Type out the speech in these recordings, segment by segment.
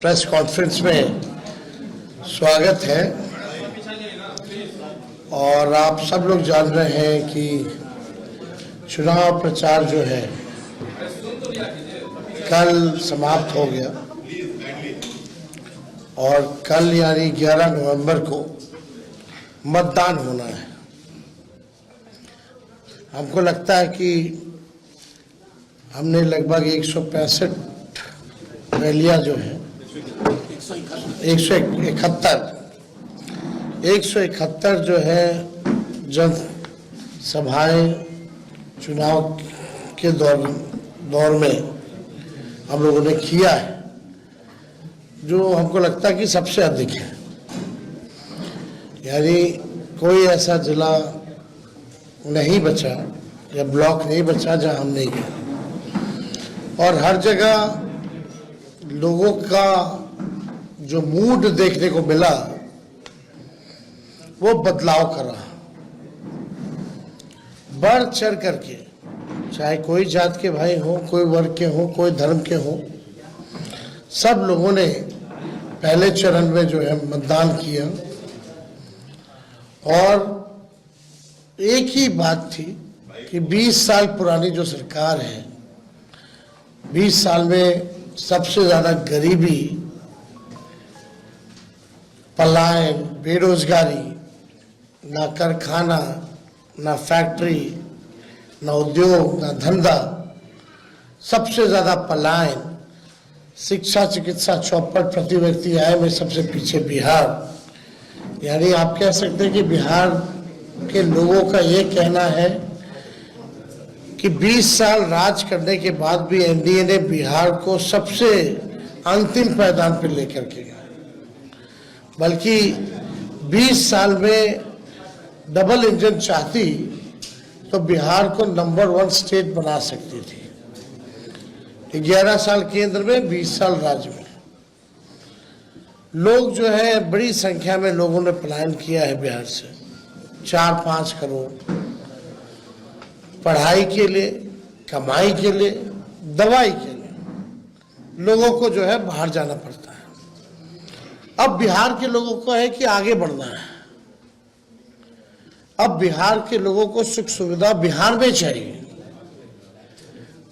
Press conference में स्वागत है। और आप सब लोग जान रहे हैं कि चुनाव प्रचार जो है कल समाप्त हो गया और कल यानी 11 नवंबर को मतदान होना है। हमको लगता है कि हमने लगभग 165 रैलियां जो है 171 जो है जन सभाएं चुनाव के दौर में हम लोगों ने किया है, जो हमको लगता है कि सबसे अधिक है। यानी कोई ऐसा जिला नहीं बचा या ब्लॉक नहीं बचा जहां हम नहीं गए। और हर जगह लोगों का जो मूड देखने को मिला वो बदलाव कर रहा, बढ़ चढ़ करके, चाहे कोई जात के भाई हो, कोई वर्ग के हो, कोई धर्म के हो, सब लोगों ने पहले चरण में जो है मतदान किया। और एक ही बात थी कि 20 साल पुरानी जो सरकार है, 20 साल में सबसे ज्यादा गरीबी, पलायन, बेरोजगारी, ना कारखाना, ना फैक्ट्री, ना उद्योग, ना धंधा, सबसे ज्यादा पलायन, शिक्षा चिकित्सा चौपट, प्रति व्यक्ति आय में सबसे पीछे बिहार। यानी आप कह सकते हैं कि बिहार के लोगों का ये कहना है कि 20 साल राज करने के बाद भी एनडीए ने बिहार को सबसे अंतिम पायदान पर लेकर के गया। बल्कि 20 साल में डबल इंजन चाहती तो बिहार को नंबर 1 स्टेट बना सकती थी। 11 साल केंद्र में, 20 साल राज्य में। लोग जो है बड़ी संख्या में लोगों ने पलायन किया है बिहार से, 4-5 करोड़, पढ़ाई के लिए, कमाई के लिए, दवाई के लिए लोगों को जो है बाहर जाना पड़ता है। अब बिहार के लोगों को है कि आगे बढ़ना है। अब बिहार के लोगों को सुख सुविधा बिहार में चाहिए।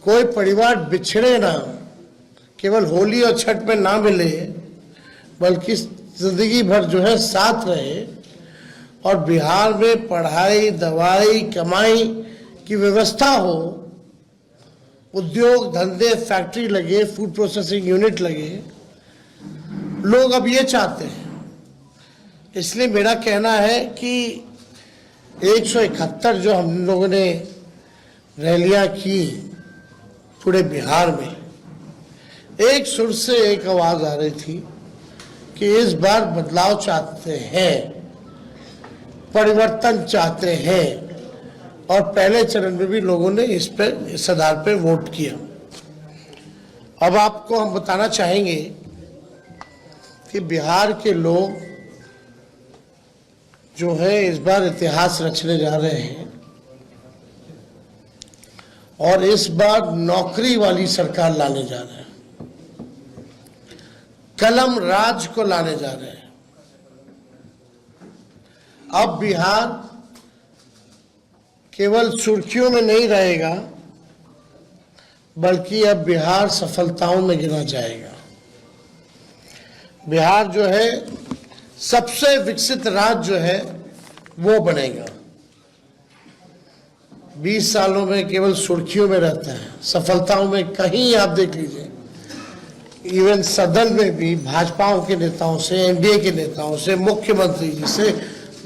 कोई परिवार बिछड़े ना, केवल होली और छठ में ना मिले, बल्कि जिंदगी भर जो है साथ रहे। और बिहार में पढ़ाई, दवाई, कमाई की व्यवस्था हो, उद्योग धंधे, फैक्ट्री लगे, फूड प्रोसेसिंग यूनिट लगे। लोग अब ये चाहते हैं। इसलिए मेरा कहना है कि 171 जो हम लोगों ने रैलियां की पूरे बिहार में, एक सुर से एक आवाज आ रही थी कि इस बार बदलाव चाहते हैं, परिवर्तन चाहते हैं। और पहले चरण में भी लोगों ने इस आधार पर वोट किया। अब आपको हम बताना चाहेंगे कि बिहार के लोग जो है इस बार इतिहास रचने जा रहे हैं और इस बार नौकरी वाली सरकार लाने जा रहे हैं, कलम राज को लाने जा रहे हैं। अब बिहार केवल सुर्खियों में नहीं रहेगा, बल्कि अब बिहार सफलताओं में गिना जाएगा। बिहार जो है सबसे विकसित राज्य जो है वो बनेगा। 20 सालों में केवल सुर्खियों में रहता है, सफलताओं में कहीं आप देख लीजिए, इवन सदन में भी भाजपाओं के नेताओं से, एनडीए के नेताओं से, मुख्यमंत्री जी से,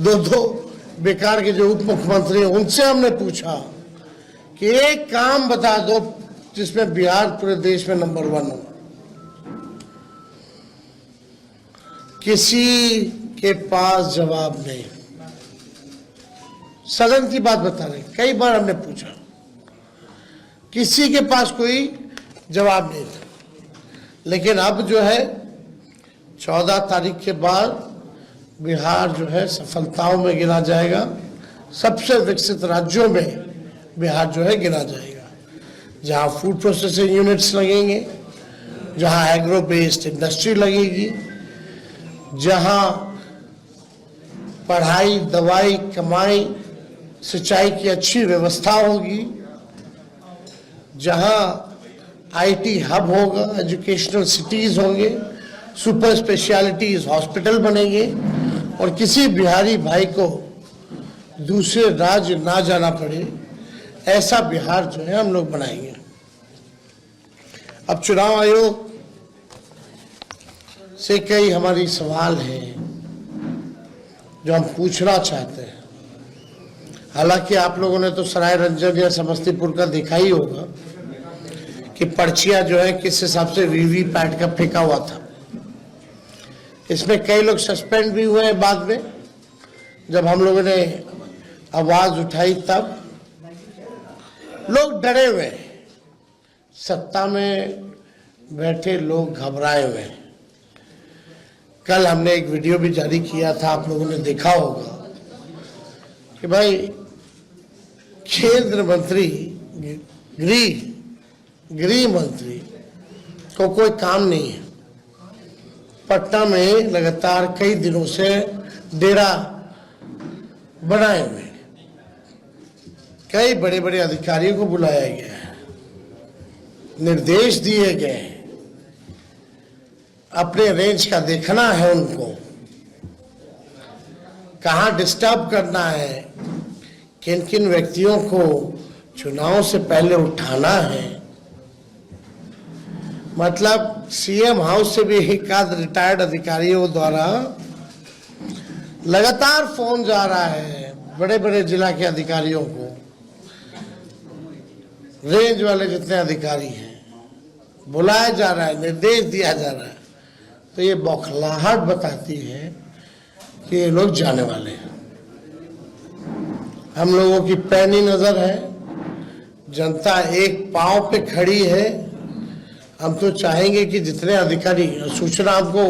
दो बेकार के जो उप मुख्यमंत्री हैं उनसे हमने पूछा कि एक काम बता दो जिसमें बिहार पूरे देश में नंबर 1 हो। किसी के पास जवाब नहीं। सदन की बात बता रहे, कई बार हमने पूछा, किसी के पास कोई जवाब नहीं था। लेकिन अब जो है 14 तारीख के बाद बिहार जो है सफलताओं में गिना जाएगा। सबसे विकसित राज्यों में बिहार जो है गिना जाएगा, जहां फूड प्रोसेसिंग यूनिट्स लगेंगे, जहां एग्रो बेस्ड इंडस्ट्री लगेगी, जहां पढ़ाई, दवाई, कमाई, सिंचाई की अच्छी व्यवस्था होगी, जहां आईटी हब होगा, एजुकेशनल सिटीज होंगे, सुपर स्पेशलिटीज हॉस्पिटल बनेंगे और किसी बिहारी भाई को दूसरे राज्य ना जाना पड़े, ऐसा बिहार जो है हम लोग बनाएंगे। अब चुनाव आयोग से कई हमारी सवाल हैं जो हम पूछना चाहते हैं। हालांकि आप लोगों ने तो सराय रंजन या समस्तीपुर का देखा ही होगा कि पर्चियां जो है किस हिसाब से वीवीपैट का फेंका हुआ था। इसमें कई लोग सस्पेंड भी हुए हैं बाद में, जब हम लोगों ने आवाज उठाई तब लोग डरे हुए हैं, सत्ता में बैठे लोग घबराए हुए हैं। कल हमने एक वीडियो भी जारी किया था, आप लोगों ने देखा होगा कि भाई केंद्र मंत्री, गृह मंत्री को कोई काम नहीं है। पटना में लगातार कई दिनों से डेरा बनाए हुए हैं। कई बड़े बड़े अधिकारियों को बुलाया गया है, निर्देश दिए गए हैं, अपने रेंज का देखना है उनको, कहां डिस्टर्ब करना है, किन किन व्यक्तियों को चुनाव से पहले उठाना है। मतलब सीएम हाउस से भी एक आध रिटायर्ड अधिकारियों द्वारा लगातार फोन जा रहा है बड़े बड़े जिला के अधिकारियों को, रेंज वाले जितने अधिकारी हैं, बुलाया जा रहा है, निर्देश दिया जा रहा है। तो ये बौखलाहट बताती है कि ये लोग जाने वाले हैं। हम लोगों की पैनी नजर है, जनता एक पांव पे खड़ी है। हम तो चाहेंगे कि जितने अधिकारी, सूचना हमको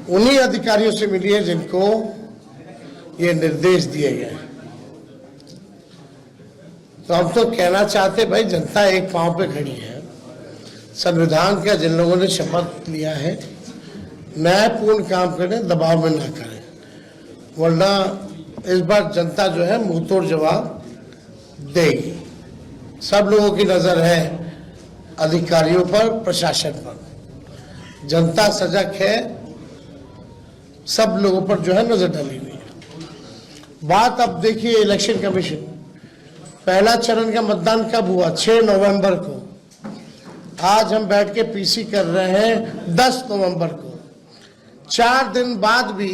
उन्हीं अधिकारियों से मिली है जिनको ये निर्देश दिए गए। तो हम तो कहना चाहते भाई, जनता एक पांव पे खड़ी है। संविधान का जिन लोगों ने शपथ लिया है, न्यायपूर्ण काम करें, दबाव में ना करें, वरना इस बार जनता जो है मुंह तोड़ जवाब देगी। सब लोगों की नजर है अधिकारियों पर, प्रशासन पर। जनता सजग है, सब लोगों पर जो है नजर डाली हुई है। बात अब देखिए इलेक्शन कमीशन, पहला चरण का मतदान कब हुआ? 6 नवंबर को। आज हम बैठ के पीसी कर रहे हैं 10 नवंबर को। 4 दिन बाद भी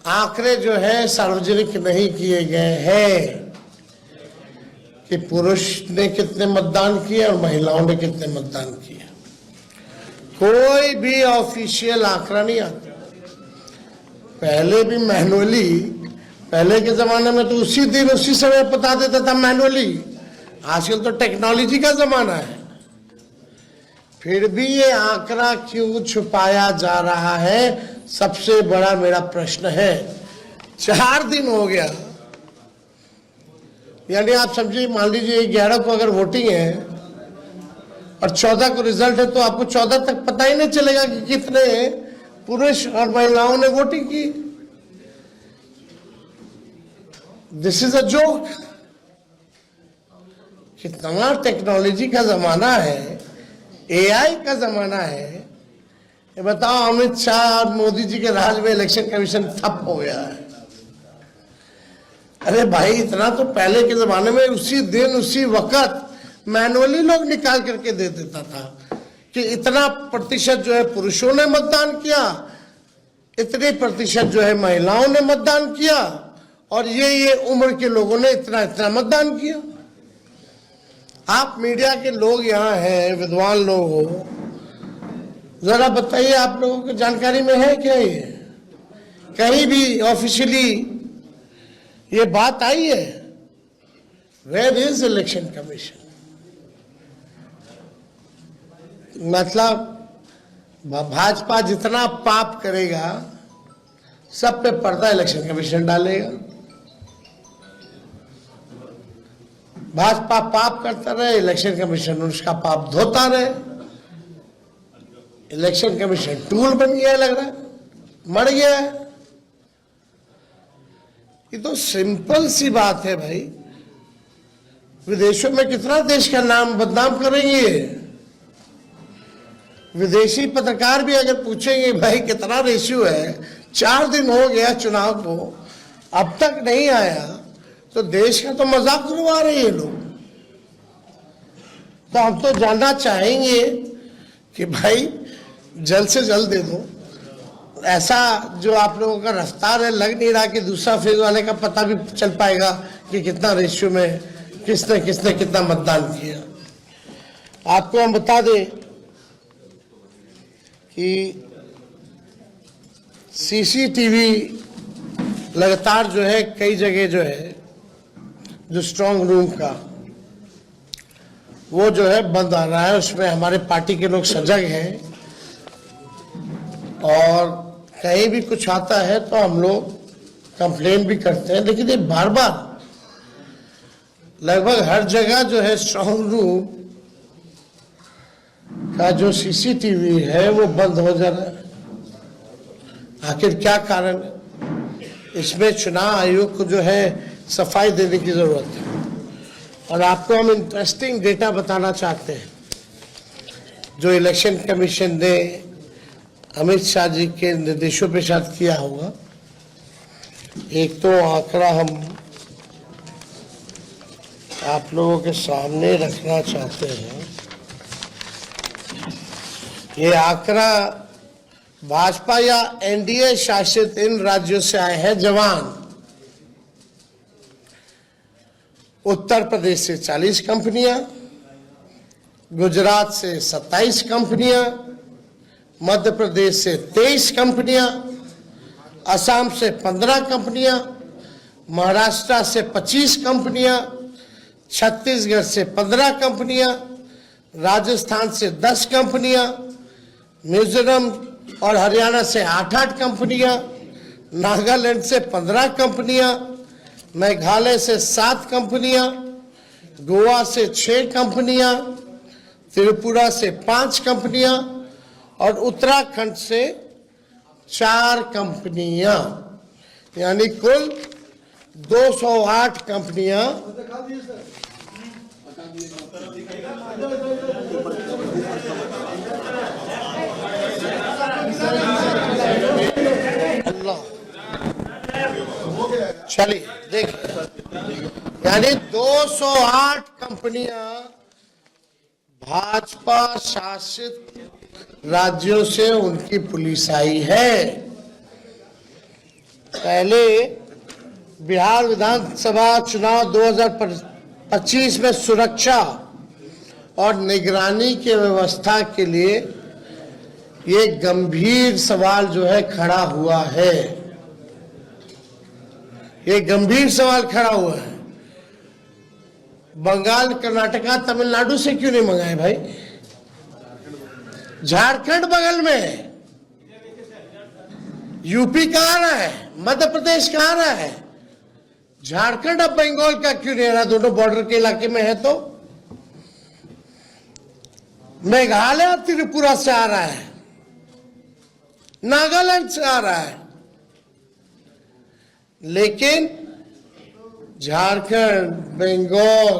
आंकड़े जो है सार्वजनिक नहीं किए गए हैं कि पुरुष ने कितने मतदान किए और महिलाओं ने कितने मतदान किए। कोई भी ऑफिशियल आंकड़ा नहीं आता। पहले भी मैनुअली, पहले के जमाने में तो उसी दिन उसी समय बता देता था मैनुअली। आजकल तो टेक्नोलॉजी का जमाना है, फिर भी ये आंकड़ा क्यों छुपाया जा रहा है, सबसे बड़ा मेरा प्रश्न है। 4 दिन हो गया, यानी आप समझिए, मान लीजिए 11 को अगर वोटिंग है और 14 को रिजल्ट है, तो आपको 14 तक पता ही नहीं चलेगा कि कितने पुरुष और महिलाओं ने वोटिंग की। This is a joke. कितना टेक्नोलॉजी का जमाना है, एआई का जमाना है। ये बताओ, अमित शाह और मोदी जी के राज में इलेक्शन कमीशन ठप हो गया है। अरे भाई, इतना तो पहले के जमाने में उसी दिन उसी वक्त मैनुअली लोग निकाल करके दे देता था कि इतना प्रतिशत जो है पुरुषों ने मतदान किया, इतने प्रतिशत जो है महिलाओं ने मतदान किया, और ये उम्र के लोगों ने इतना इतना मतदान किया। आप मीडिया के लोग यहाँ हैं, विद्वान लोग हो, जरा बताइए, आप लोगों को जानकारी में है क्या? ये कहीं भी ऑफिशियली ये बात आई है? Where is election commission? मतलब भाजपा जितना पाप करेगा, सब पे पर्दा इलेक्शन कमीशन डालेगा। भाजपा पाप करता रहे, इलेक्शन कमीशन उसका पाप धोता रहे। इलेक्शन कमीशन टूल बन गया है, लग रहा है मर गया है। ये तो सिंपल सी बात है भाई, विदेशों में कितना देश का नाम बदनाम करेंगे। विदेशी पत्रकार भी अगर पूछेंगे भाई कितना रेशियो है, 4 दिन हो गया चुनाव को अब तक नहीं आया, तो देश का तो मजाक उड़वा रहे हैं लोग। तो हम तो जानना चाहेंगे कि भाई जल्द से जल्द दे दो। ऐसा जो आप लोगों का रफ्तार है, लग नहीं रहा कि दूसरा फेज वाले का पता भी चल पाएगा कि कितना रेशियो में किसने किसने कितना मतदान किया। आपको हम बता दें कि सीसीटीवी लगातार जो है कई जगह जो है जो स्ट्रांग रूम का वो जो है बंद आ रहा है, उसमें हमारे पार्टी के लोग सजग हैं और कहीं भी कुछ आता है तो हम लोग कंप्लेन भी करते हैं। लेकिन ये बार बार लगभग हर जगह जो है स्ट्रांग रूम का जो सीसीटीवी है वो बंद हो जा रहा है। आखिर क्या कारण है? इसमें चुनाव आयोग को जो है सफाई देने की जरूरत है। और आपको हम इंटरेस्टिंग डेटा बताना चाहते हैं जो इलेक्शन कमीशन ने अमित शाह जी के निर्देशों पे शायद किया होगा। एक तो आंकड़ा हम आप लोगों के सामने रखना चाहते हैं। ये आंकड़ा भाजपा या एनडीए शासित इन राज्यों से आए हैं जवान। उत्तर प्रदेश से 40 कंपनियां, गुजरात से 27 कंपनियां, मध्य प्रदेश से 23 कंपनियां, असम से 15 कंपनियां, महाराष्ट्र से 25 कंपनियां, छत्तीसगढ़ से 15 कंपनियां, राजस्थान से 10 कंपनियां, मिजोरम और हरियाणा से 8-8 कंपनियां, नागालैंड से 15 कंपनियां, मेघालय से 7 कंपनियां, गोवा से 6 कंपनियां, त्रिपुरा से 5 कंपनियां और उत्तराखंड से 4 कंपनियां, यानी कुल 208 कंपनियां चलिए देखिए, यानी 208 कंपनियां भाजपा शासित राज्यों से उनकी पुलिस आई है। पहले बिहार विधानसभा चुनाव 2025 में सुरक्षा और निगरानी की व्यवस्था के लिए ये गंभीर सवाल जो है खड़ा हुआ है। ये गंभीर सवाल खड़ा हुआ है। बंगाल, कर्नाटका, तमिलनाडु से क्यों नहीं मंगाए भाई? झारखंड बगल में है, यूपी कहाँ रहा है, मध्य प्रदेश कहाँ रहा है, झारखंड अब बंगाल का क्यों नहीं रहा? दोनों बॉर्डर के इलाके में है। तो मेघालय त्रिपुरा से आ रहा है, नागालैंड से आ रहा है, लेकिन झारखंड, बंगाल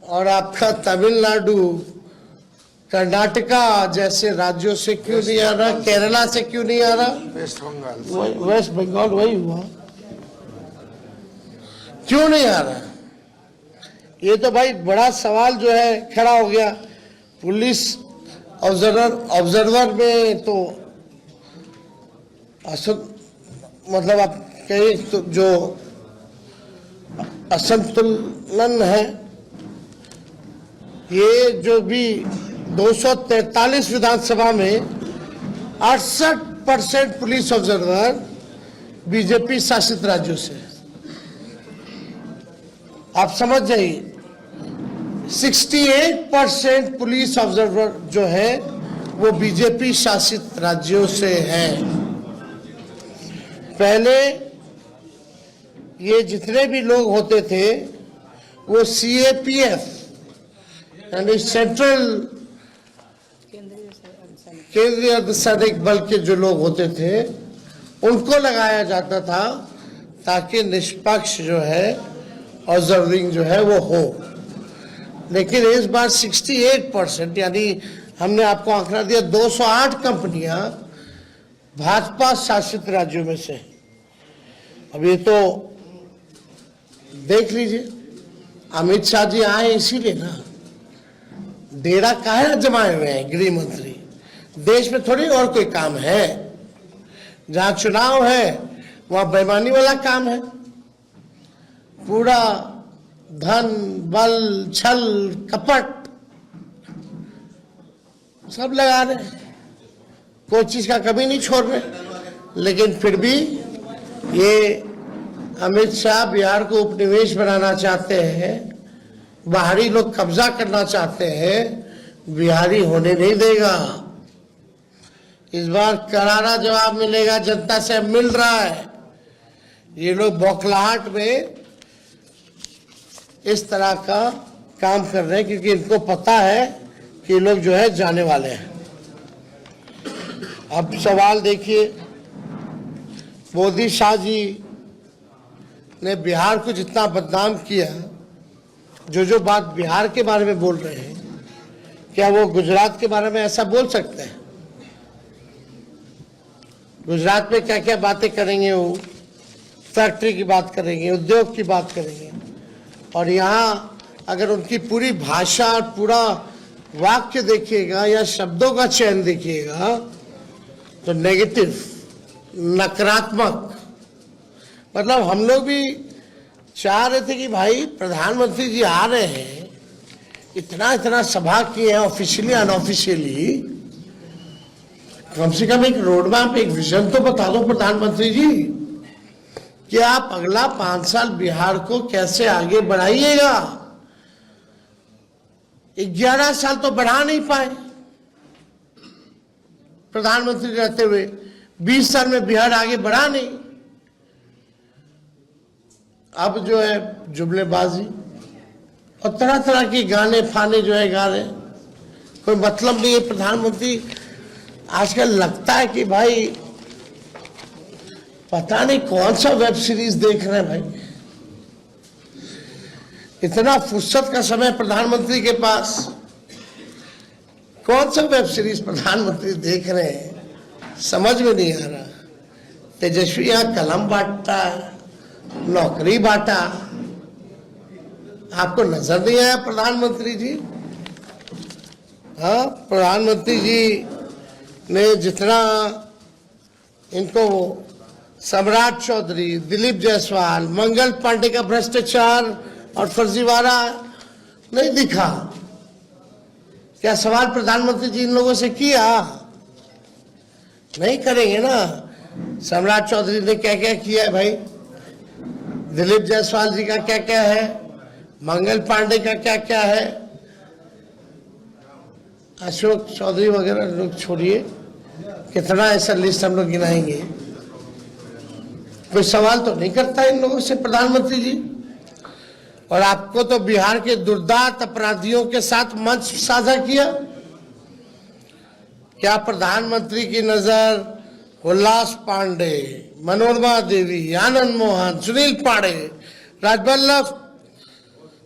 और आपका तमिलनाडु, कर्नाटका जैसे राज्यों से क्यों नहीं आ रहा? केरला से क्यों नहीं आ रहा? वेस्ट बंगाल वही हुआ, क्यों नहीं आ रहा? ये तो भाई बड़ा सवाल जो है खड़ा हो गया। पुलिस ऑब्जर्वर में तो मतलब आप कहें तो जो असंतुलन है, ये जो भी 243 विधानसभा में 68% पुलिस ऑब्जर्वर बीजेपी शासित राज्यों से। आप समझ जाइए, 68% पुलिस ऑब्जर्वर जो है वो बीजेपी शासित राज्यों से हैं। पहले ये जितने भी लोग होते थे वो CAPF यानी सेंट्रल केंद्रीय अर्धसैनिक बल के जो लोग होते थे उनको लगाया जाता था ताकि निष्पक्ष जो है ऑब्जर्विंग जो है वो हो। लेकिन इस बार 68% यानी हमने आपको आंकड़ा दिया 208 कंपनियां भाजपा शासित राज्यों में से। अब ये तो देख लीजिए, अमित शाह जी आए इसीलिए ना, डेरा काहे जमाए हुए हैं गृह मंत्री, देश में थोड़ी और कोई काम है। जहां चुनाव है वहां बेईमानी वाला काम है, पूरा धन बल छल कपट सब लगा रहे, कोई चीज का कमी नहीं छोड़ रहे। लेकिन फिर भी ये अमित शाह बिहार को उपनिवेश बनाना चाहते हैं, बाहरी लोग कब्जा करना चाहते हैं, बिहारी होने नहीं देगा। इस बार करारा जवाब मिलेगा, जनता से मिल रहा है। ये लोग बौखलाहट में इस तरह का काम कर रहे हैं क्योंकि इनको पता है कि लोग जो है जाने वाले हैं। अब सवाल देखिए, मोदी शाह जी ने बिहार को जितना बदनाम किया, जो बात बिहार के बारे में बोल रहे हैं, क्या वो गुजरात के बारे में ऐसा बोल सकते हैं? गुजरात में क्या क्या बातें करेंगे, वो फैक्ट्री की बात करेंगे, उद्योग की बात करेंगे, और यहाँ अगर उनकी पूरी भाषा पूरा वाक्य देखिएगा या शब्दों का चयन देखिएगा तो नेगेटिव, नकारात्मक। मतलब हम लोग भी चाह रहे थे कि भाई प्रधानमंत्री जी आ रहे हैं, इतना सभा किए हैं ऑफिशियली अनऑफिशियली, कम से कम एक रोड मैप एक विजन तो बता दो प्रधानमंत्री जी कि आप अगला 5 साल बिहार को कैसे आगे बढ़ाइएगा। 11 साल तो बढ़ा नहीं पाए प्रधानमंत्री रहते हुए, 20 साल में बिहार आगे बढ़ा नहीं। अब जो है जुमलेबाजी और तरह के गाने फाने जो है गा रहे, कोई मतलब नहीं है। प्रधानमंत्री आजकल लगता है कि भाई पता नहीं कौन सा वेब सीरीज देख रहे हैं भाई। इतना फुर्सत का समय प्रधानमंत्री के पास, कौन सा वेब सीरीज प्रधानमंत्री देख रहे हैं समझ में नहीं आ रहा। तेजस्वी यहां कलम बांटता, नौकरी बांटा, आपको नजर नहीं आया प्रधानमंत्री जी? हाँ, प्रधानमंत्री जी ने जितना इनको सम्राट चौधरी, दिलीप जायसवाल, मंगल पांडे का भ्रष्टाचार और फर्जीवाड़ा नहीं दिखा, क्या सवाल प्रधानमंत्री जी इन लोगों से किया? नहीं करेंगे ना। सम्राट चौधरी ने क्या क्या किया है भाई, दिलीप जायसवाल जी का क्या क्या है, मंगल पांडे का क्या क्या है, अशोक चौधरी वगैरह लोग छोड़िए, कितना ऐसा लिस्ट हम लोग गिनाएंगे। कोई सवाल तो नहीं करता इन लोगों से प्रधानमंत्री जी। और आपको तो बिहार के दुर्दांत अपराधियों के साथ मंच साझा किया। क्या प्रधानमंत्री की नजर उल्लास पांडे, मनोरमा देवी, आनंद मोहन, सुनील पांडे, राजवल्लभ,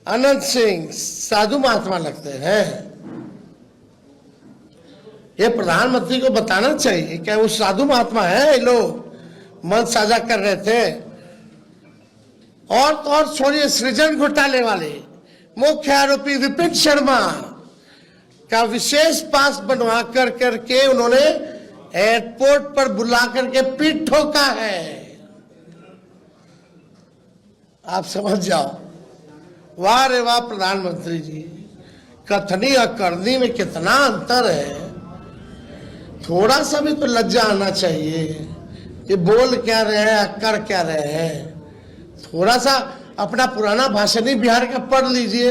अनंत सिंह साधु महात्मा लगते हैं? ये प्रधानमंत्री को बताना चाहिए, क्या वो साधु महात्मा है? ये लोग मंच साझा कर रहे थे। और तो और छोड़िए, सृजन घोटाले वाले मुख्य आरोपी विपिन शर्मा का विशेष पास बनवा करके उन्होंने एयरपोर्ट पर बुला करके पीठ ठोका है। आप समझ जाओ, वाह रे वाह प्रधानमंत्री जी, कथनी और करनी में कितना अंतर है। थोड़ा सा भी तो लज्जा आना चाहिए। ये बोल क्या रहे हैं, कर क्या रहे हैं। थोड़ा सा अपना पुराना भाषण ही बिहार का पढ़ लीजिए।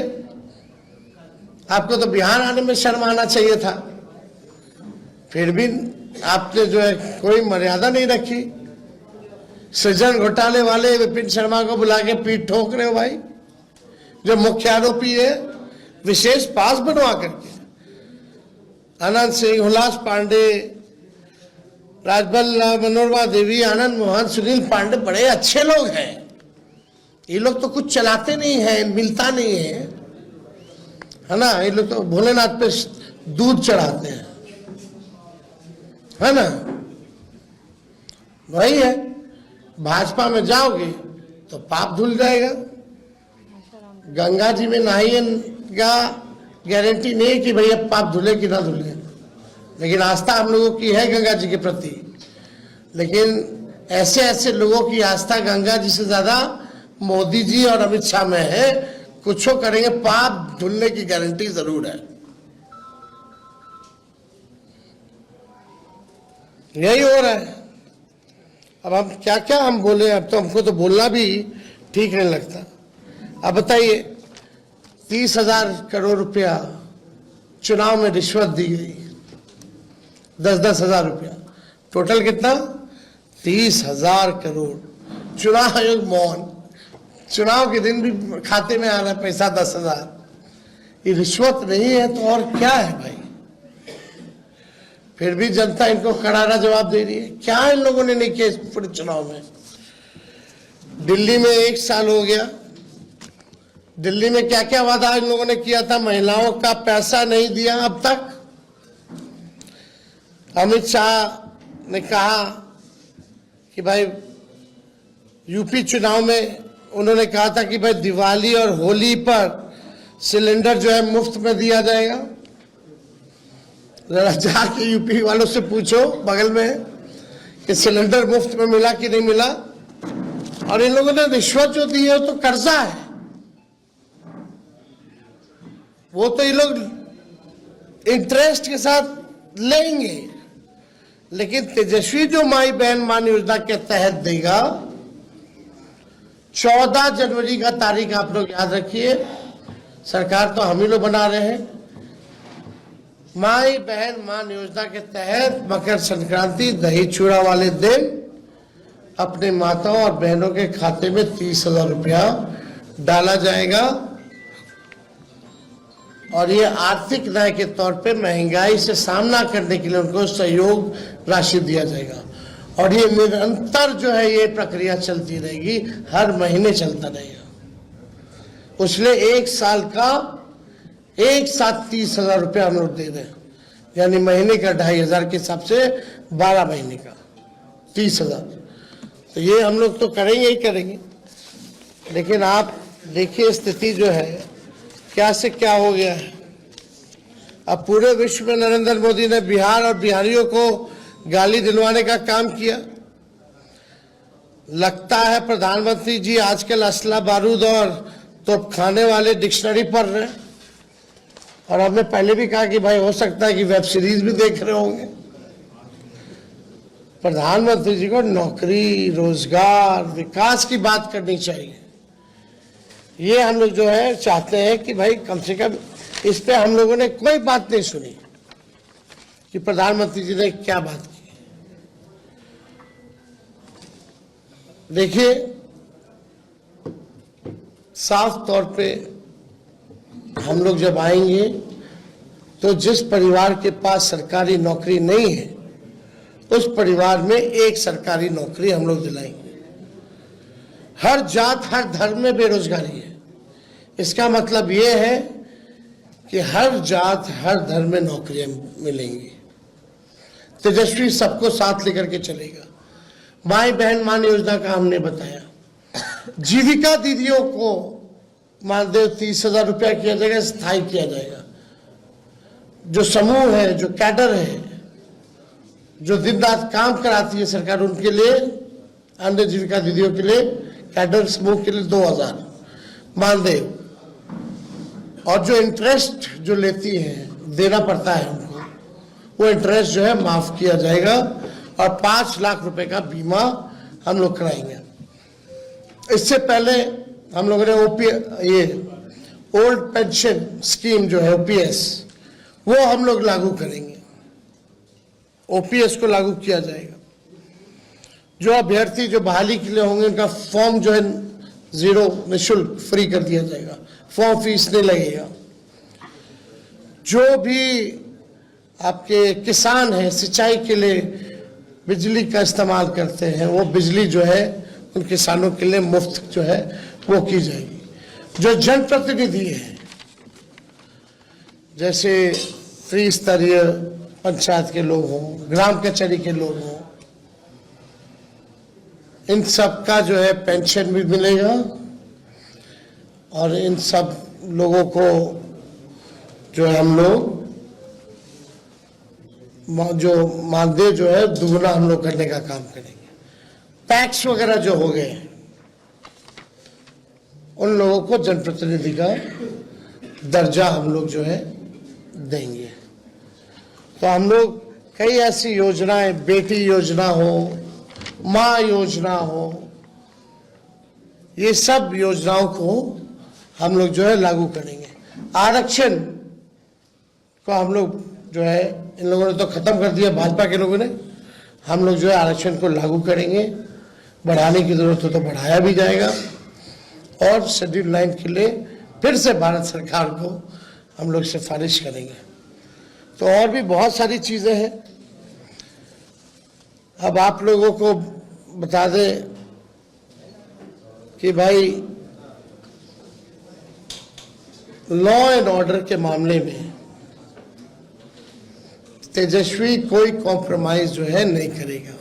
आपको तो बिहार आने में शर्म आना चाहिए था, फिर भी आपने जो है कोई मर्यादा नहीं रखी। सृजन घोटाले वाले विपिन शर्मा को बुला के पीठ ठोक रहे हो भाई, जो मुख्य आरोपी है, विशेष पास बनवा करके। आनंद सिंह, हुलास पांडे, राजबल, मनोरमा देवी, आनंद मोहन, सुनील पांडे बड़े अच्छे लोग हैं। ये लोग तो कुछ चलाते नहीं है, मिलता नहीं है ना। ये लोग तो भोलेनाथ पे दूध चढ़ाते हैं, है ना। वही है, भाजपा में जाओगे तो पाप धुल जाएगा। गंगा जी में नहाइएगा, गारंटी नहीं है कि भैया पाप धुले कि ना धुले, लेकिन आस्था हम लोगों की है गंगा जी के प्रति। लेकिन ऐसे ऐसे लोगों की आस्था गंगा जी से ज्यादा मोदी जी और अमित शाह में है। कुछ करेंगे, पाप धुलने की गारंटी जरूर है। यही हो रहा है। अब हम क्या क्या हम बोले, अब तो हमको तो बोलना भी ठीक नहीं लगता। अब बताइए, 30,000 करोड़ रुपया चुनाव में रिश्वत दी गई, 10-10 हजार रुपया, टोटल कितना? 30,000 करोड़। चुनाव आयोग मौन, चुनाव के दिन भी खाते में आ रहा है पैसा 10,000। ये रिश्वत नहीं है तो और क्या है भाई? फिर भी जनता इनको करारा जवाब दे रही है। क्या इन लोगों ने नहीं किया इस पूरे चुनाव में? दिल्ली में 1 साल हो गया, दिल्ली में क्या क्या वादा इन लोगों ने किया था? महिलाओं का पैसा नहीं दिया अब तक। अमित शाह ने कहा कि भाई यूपी चुनाव में उन्होंने कहा था कि भाई दिवाली और होली पर सिलेंडर जो है मुफ्त में दिया जाएगा। जरा जाके यूपी वालों से पूछो बगल में कि सिलेंडर मुफ्त में मिला कि नहीं मिला। और इन लोगों ने रिश्वत जो दी है तो कर्जा है, वो तो ये लोग इंटरेस्ट के साथ लेंगे। लेकिन तेजस्वी जो माई बहन मान योजना के तहत देगा, 14 जनवरी का तारीख आप लोग याद रखिए। सरकार तो हम ही लोग बना रहे हैं। माई बहन मान योजना के तहत मकर संक्रांति दही चूड़ा वाले दिन अपने माताओं और बहनों के खाते में 30,000 रुपया डाला जाएगा। और ये आर्थिक न्याय के तौर पे महंगाई से सामना करने के लिए उनको सहयोग राशि दिया जाएगा। और ये निरंतर जो है ये प्रक्रिया चलती रहेगी, हर महीने चलता रहेगा। उसने 1 साल का एक साथ 30,000 रुपया हम लोग दे रहे हैं, यानी महीने का 2,500 के हिसाब से 12 महीने का 30,000। तो ये हम लोग तो करेंगे ही करेंगे। लेकिन आप देखिए स्थिति जो है क्या से क्या हो गया है। अब पूरे विश्व में नरेंद्र मोदी ने बिहार और बिहारियों को गाली दिलवाने का काम किया। लगता है प्रधानमंत्री जी आजकल असला बारूद और तोपखाने वाले डिक्शनरी पढ़ रहे हैं। और हमने पहले भी कहा कि भाई हो सकता है कि वेब सीरीज भी देख रहे होंगे। प्रधानमंत्री जी को नौकरी, रोजगार, विकास की बात करनी चाहिए। ये हम लोग जो है चाहते हैं कि भाई कम से कम इस पे हम लोगों ने कोई बात नहीं सुनी कि प्रधानमंत्री जी ने क्या बात की। देखिए साफ तौर पे हम लोग जब आएंगे तो जिस परिवार के पास सरकारी नौकरी नहीं है उस परिवार में एक सरकारी नौकरी हम लोग दिलाएंगे। हर जात हर धर्म में बेरोजगारी है। इसका मतलब ये है कि हर जात हर धर्म में नौकरियां मिलेंगी। तेजस्वी सबको साथ लेकर के चलेगा। माई बहन मान योजना का हमने बताया। जीविका दीदियों को मानदेय 30,000 रुपया किया जाएगा, स्थायी किया जाएगा। जो समूह है, जो कैडर है, जो दिन रात काम कराती है सरकार, उनके लिए, अन्य जीविका दीदियों के लिए, कैडर समूह के लिए 2,000 मानदेय। और जो इंटरेस्ट जो लेती है, देना पड़ता है उनको, वो इंटरेस्ट जो है माफ किया जाएगा। और 5 लाख रुपए का बीमा हम लोग कराएंगे। इससे पहले हम लोगों ने ये ओल्ड पेंशन स्कीम जो है OPS, वो हम लोग लागू करेंगे। OPS को लागू किया जाएगा। जो अभ्यर्थी जो बहाली के लिए होंगे उनका फॉर्म जो है 0 निःशुल्क फ्री कर दिया जाएगा। फॉर्म फीस नहीं लगेगा। जो भी आपके किसान हैं, सिंचाई के लिए बिजली का इस्तेमाल करते हैं, वो बिजली जो है उन किसानों के लिए मुफ्त जो है वो की जाएगी। जो जनप्रतिनिधि हैं, जैसे त्रिस्तरीय पंचायत के लोग हों, ग्राम कचहरी के लोग हों, इन सब का जो है पेंशन भी मिलेगा और इन सब लोगों को जो है हम लोग जो मानदेय जो है दुगना हम लोग करने का काम करेंगे। टैक्स वगैरह जो हो गए उन लोगों को जनप्रतिनिधि का दर्जा हम लोग जो है देंगे। तो हम लोग कई ऐसी योजनाएं, बेटी योजना हो, माँ योजना हो, ये सब योजनाओं को हम लोग जो है लागू करेंगे। आरक्षण को हम लोग जो है, इन लोगों ने तो खत्म कर दिया, भाजपा के लोगों ने, हम लोग जो है आरक्षण को लागू करेंगे। बढ़ाने की जरूरत हो तो बढ़ाया भी जाएगा और शेड्यूल 9 के लिए फिर से भारत सरकार को हम लोग सिफारिश करेंगे। तो और भी बहुत सारी चीजें हैं। अब आप लोगों को बता दें कि भाई लॉ एंड ऑर्डर के मामले में तेजस्वी कोई कॉम्प्रोमाइज जो है नहीं करेगा,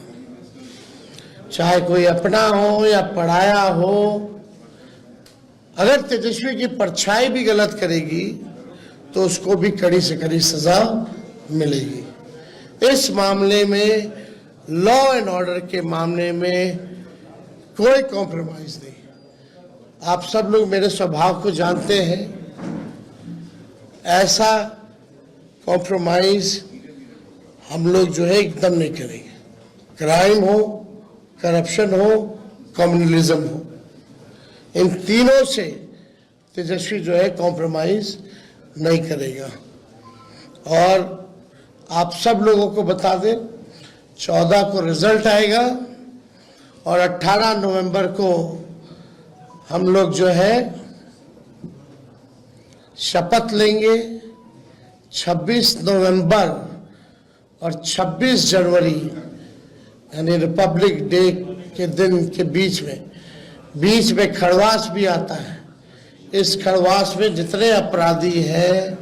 चाहे कोई अपना हो या पढ़ाया हो। अगर तेजस्वी की परछाई भी गलत करेगी तो उसको भी कड़ी से कड़ी सजा मिलेगी। इस मामले में, लॉ एंड ऑर्डर के मामले में कोई कॉम्प्रोमाइज नहीं। आप सब लोग मेरे स्वभाव को जानते हैं, ऐसा कॉम्प्रोमाइज हम लोग जो है एकदम नहीं करेंगे। क्राइम हो, करप्शन हो, कम्युनलिज्म हो, इन तीनों से तेजस्वी जो है कॉम्प्रोमाइज नहीं करेगा। और आप सब लोगों को बता दें, 14 को रिजल्ट आएगा और 18 नवंबर को हम लोग जो है शपथ लेंगे। 26 नवंबर और 26 जनवरी यानी रिपब्लिक डे के दिन के बीच में खरवास भी आता है। इस खरवास में जितने अपराधी हैं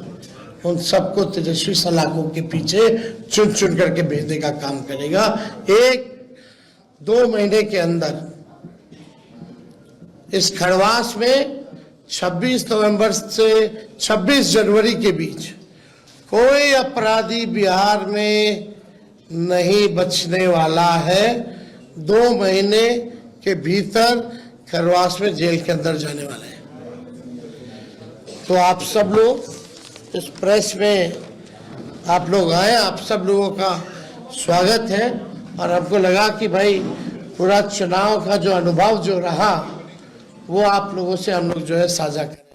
उन सबको तेजस्वी सलाखों के पीछे चुन चुन करके भेजने का काम करेगा। 1-2 महीने के अंदर इस खरवास में 26 नवंबर से 26 जनवरी के बीच कोई अपराधी बिहार में नहीं बचने वाला है। 2 महीने के भीतर खरवास में जेल के अंदर जाने वाले हैं। तो आप सब लोग इस प्रेस में आप लोग आए, आप सब लोगों का स्वागत है। और हमको लगा कि भाई पूरा चुनाव का जो अनुभव जो रहा वो आप लोगों से हम लोग जो है साझा करें।